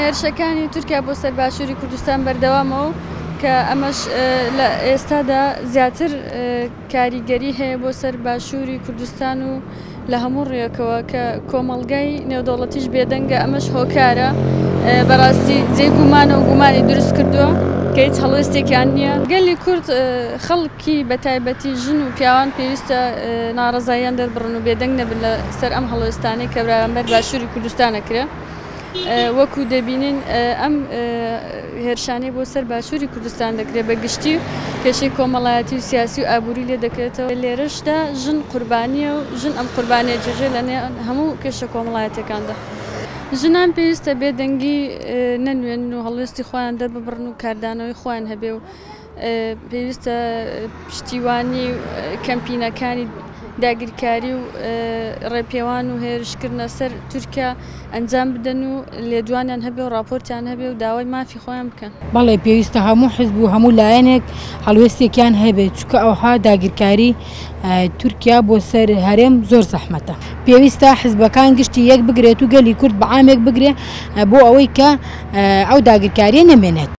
هێرشەکانی تورکیا بۆ سەر باشووری کوردستان بەردەوامەوە کە ئەمەش لە ئێستادا زیاتر کاریگەری هەیە بۆ سەر باشووری کوردستان و لە هەموو ڕێیەکەوە کە کۆمەڵگەی نێودەوڵەتیش بێدەنگە ئەمەش هۆکارە بەڕاستی جێ گومانە و گومانی دروست کردووە کە هیچ هەڵوێستێکیان نییە. گەلی کورد خەڵکی بەتایبەتی ژن و پیاوان پێویستە ناڕەزاییان دەربڕن و بێدەنگ نەبن لە سەر ئەم هەڵوێستانەی کە بەرامبەر باشووری کوردستانەکرێ. وەکو دەبینین ئەم هێرشانەی بۆ سەر باشووری کوردستان دەکرێت بە گشتی کێشەی کۆمەڵایەتی و سیاسی و ئابووری لێ دەکرێتەوە. لێرەشدا ژن قوربانیە و ژن ئەم قوربانیە جێژێ لە هەموو کێشە کۆمەڵایەتەکاندا. ژنان پێویستە بێدەنگی نەنوێن و هەڵوێستی خۆیان دەرببڕن و کاردانەوەی خۆیان هەبێ و پێویستە پشتیوانی کەمپینەکانی داگیرکاری و ڕێپێوان و هێرشکردنە سەر تورکیا ئەنجام بدەن و لێدوانیان هەبێ و راپۆرتیان هەبێ و داوای مافی خۆیان بکەن. بەڵێ پێویستە هەموو حزب و هەموو لایەنێک هەڵوێستێکیان هەبێت چونکە ئەوها داگیرکاری تورکیا بۆ سەر هەرێم زۆر زەحمەتە. پێویستە حزبەکان گشتی یەک بگرێت و گەلی کورد بەعامێک بگرێ بۆ ئەوەی کە ئەو داگیرکاریە نەمێنێت.